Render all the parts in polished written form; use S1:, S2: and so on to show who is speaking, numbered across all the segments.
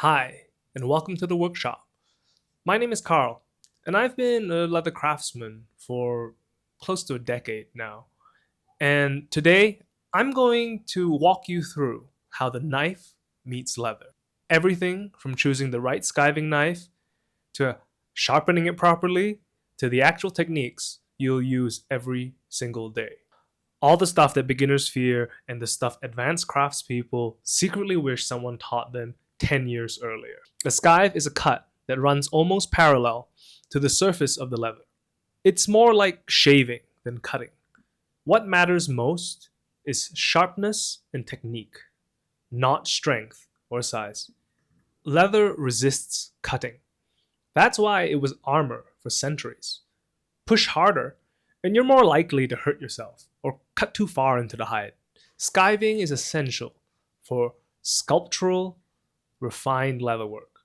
S1: Hi, and welcome to the workshop. My name is Carl, and I've been a leather craftsman for close to a decade now. And today, I'm going to walk you through how the knife meets leather. Everything from choosing the right skiving knife to sharpening it properly to the actual techniques you'll use every single day. All the stuff that beginners fear and the stuff advanced craftspeople secretly wish someone taught them 10 years earlier. A skive is a cut that runs almost parallel to the surface of the leather. It's more like shaving than cutting. What matters most is sharpness and technique, not strength or size. Leather resists cutting. That's why it was armor for centuries. Push harder, and you're more likely to hurt yourself or cut too far into the hide. Skiving is essential for sculptural, refined leatherwork,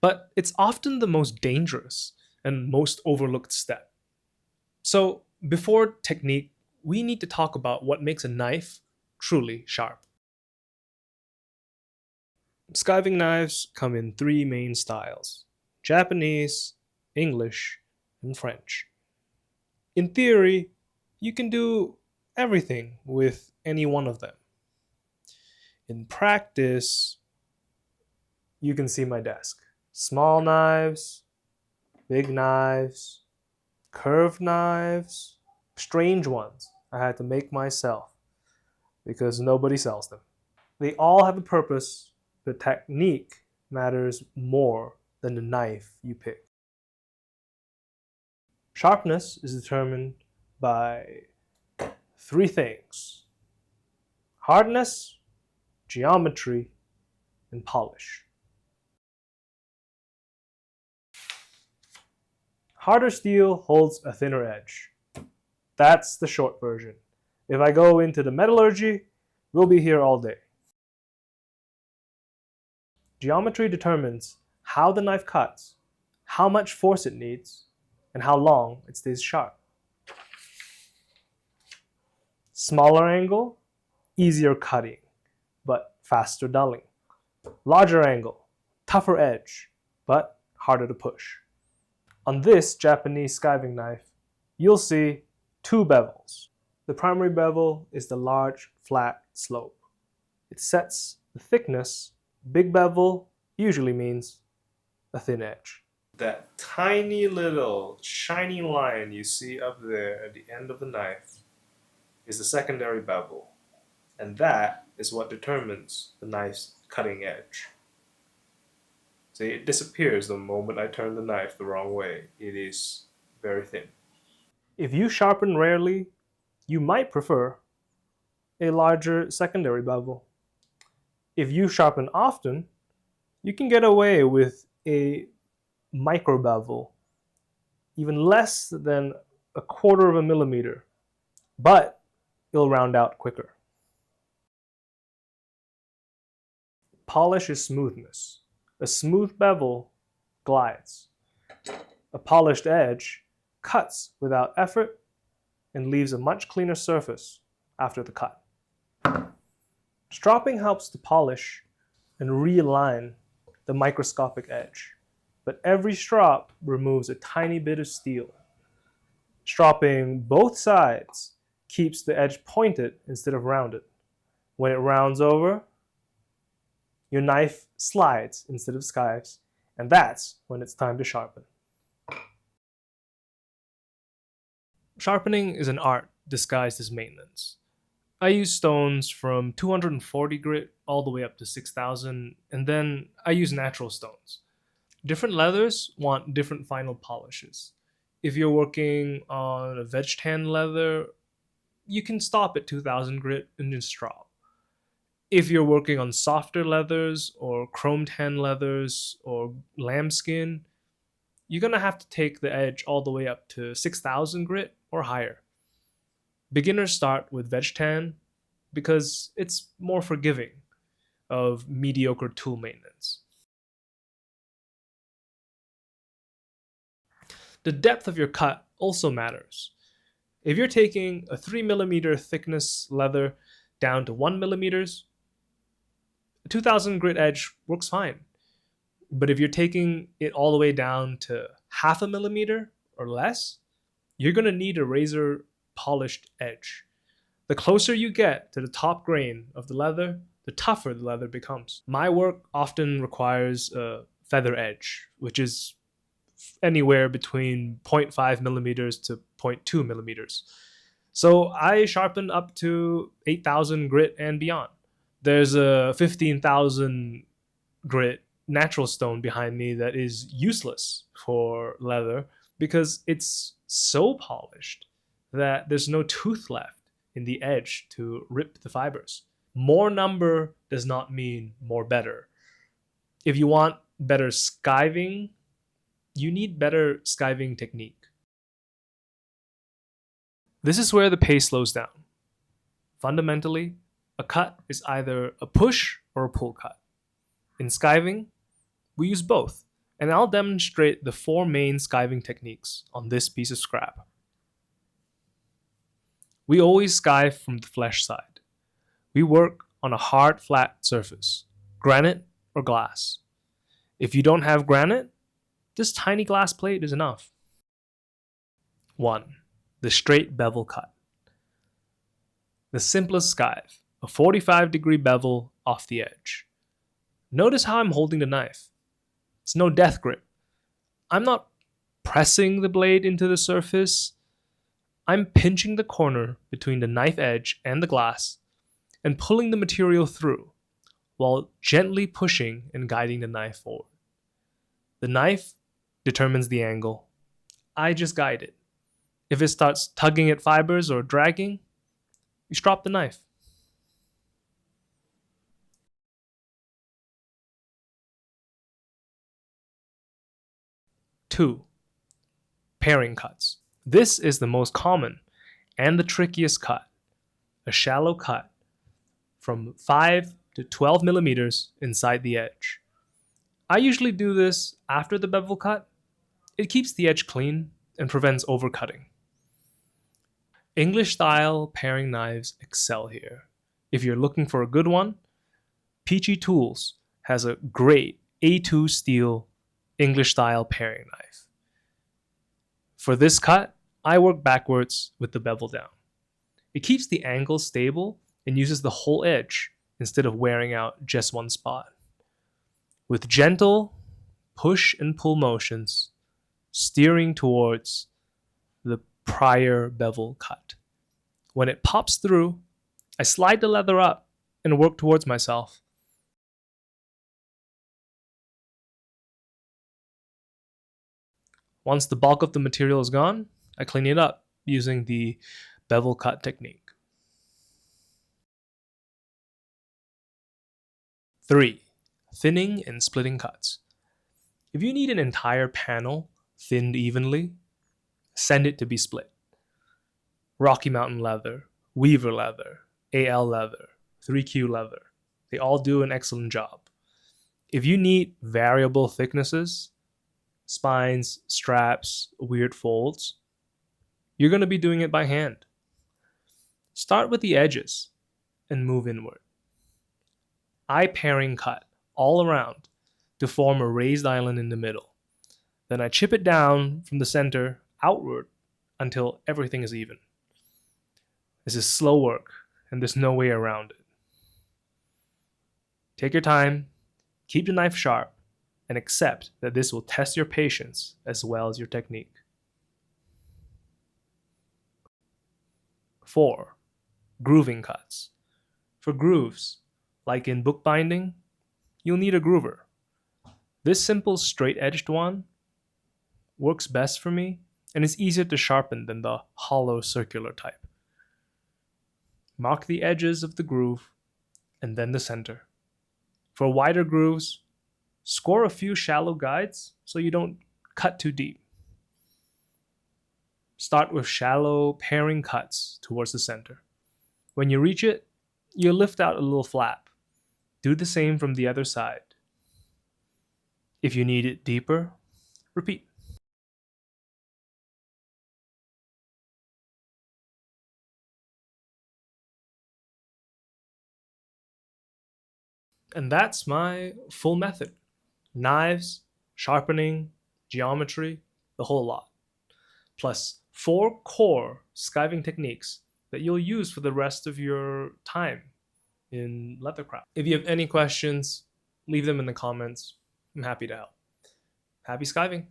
S1: but it's often the most dangerous and most overlooked step. So, before technique, we need to talk about what makes a knife truly sharp. Skiving knives come in three main styles: Japanese, English, and French. In theory, you can do everything with any one of them. In practice, you can see my desk. Small knives, big knives, curved knives, strange ones I had to make myself because nobody sells them. They all have a purpose. The technique matters more than the knife you pick. Sharpness is determined by three things: hardness, geometry, and polish. Harder steel holds a thinner edge. That's the short version. If I go into the metallurgy, we'll be here all day. Geometry determines how the knife cuts, how much force it needs, and how long it stays sharp. Smaller angle, easier cutting, but faster dulling. Larger angle, tougher edge, but harder to push. On this Japanese skiving knife, you'll see two bevels. The primary bevel is the large, flat slope. It sets the thickness. Big bevel usually means a thin edge. That tiny little shiny line you see up there at the end of the knife is the secondary bevel, and that is what determines the knife's cutting edge. See, it disappears the moment I turn the knife the wrong way. It is very thin. If you sharpen rarely, you might prefer a larger secondary bevel. If you sharpen often, you can get away with a micro bevel, even less than a quarter of a millimeter, but it'll round out quicker. Polish is smoothness. A smooth bevel glides. A polished edge cuts without effort and leaves a much cleaner surface after the cut. Stropping helps to polish and realign the microscopic edge, but every strop removes a tiny bit of steel. Stropping both sides keeps the edge pointed instead of rounded. When it rounds over, your knife slides instead of skives, and that's when it's time to sharpen. Sharpening is an art disguised as maintenance. I use stones from 240 grit all the way up to 6,000, and then I use natural stones. Different leathers want different final polishes. If you're working on a veg tan leather, you can stop at 2,000 grit and just drop. If you're working on softer leathers or chrome tan leathers or lambskin, you're gonna have to take the edge all the way up to 6,000 grit or higher. Beginners start with veg tan because it's more forgiving of mediocre tool maintenance. The depth of your cut also matters. If you're taking a 3mm thickness leather down to 1mm, a 2000 grit edge works fine. But if you're taking it all the way down to half a millimeter or less, you're going to need a razor polished edge. The closer you get to the top grain of the leather, the tougher the leather becomes. My work often requires a feather edge, which is anywhere between zero point 0.5 millimeters to zero point 0.2 millimeters. So I sharpen up to 8,000 grit and beyond. There's a 15,000 grit natural stone behind me that is useless for leather because it's so polished that there's no tooth left in the edge to rip the fibers. More number does not mean more better. If you want better skiving, you need better skiving technique. This is where the pace slows down. Fundamentally, a cut is either a push or a pull cut. In skiving, we use both, and I'll demonstrate the four main skiving techniques on this piece of scrap. We always skive from the flesh side. We work on a hard, flat surface, granite or glass. If you don't have granite, this tiny glass plate is enough. 1. The straight bevel cut. The simplest skive, a 45-degree bevel off the edge. Notice how I'm holding the knife. It's no death grip. I'm not pressing the blade into the surface. I'm pinching the corner between the knife edge and the glass and pulling the material through while gently pushing and guiding the knife forward. The knife determines the angle. I just guide it. If it starts tugging at fibers or dragging, you drop the knife. 2. Paring cuts. This is the most common and the trickiest cut. A shallow cut from 5 to 12 millimeters inside the edge. I usually do this after the bevel cut. It keeps the edge clean and prevents overcutting. English style paring knives excel here. If you're looking for a good one, Peachy Tools has a great A2 steel English style paring knife. For this cut, I work backwards with the bevel down. It keeps the angle stable and uses the whole edge instead of wearing out just one spot. With gentle push and pull motions, steering towards the prior bevel cut. When it pops through, I slide the leather up and work towards myself. Once the bulk of the material is gone, I clean it up using the bevel cut technique. 3. Thinning and splitting cuts. If you need an entire panel thinned evenly, send it to be split. Rocky Mountain leather, Weaver leather, AL leather, 3Q leather. They all do an excellent job. If you need variable thicknesses, spines, straps, weird folds, you're going to be doing it by hand. Start with the edges and move inward. I paring cut all around to form a raised island in the middle. Then I chip it down from the center outward until everything is even. This is slow work, and there's no way around it. Take your time, keep the knife sharp, and accept that this will test your patience as well as your technique. 4. Grooving cuts. For grooves, like in bookbinding, you'll need a groover. This simple straight-edged one works best for me and is easier to sharpen than the hollow circular type. Mark the edges of the groove and then the center. For wider grooves, score a few shallow guides so you don't cut too deep. Start with shallow paring cuts towards the center. When you reach it, you'll lift out a little flap. Do the same from the other side. If you need it deeper, repeat. And that's my full method. knives, sharpening, geometry, the whole lot. Plus 4 core skiving techniques that you'll use for the rest of your time in leathercraft. If you have any questions, leave them in the comments. I'm happy to help. Happy skiving!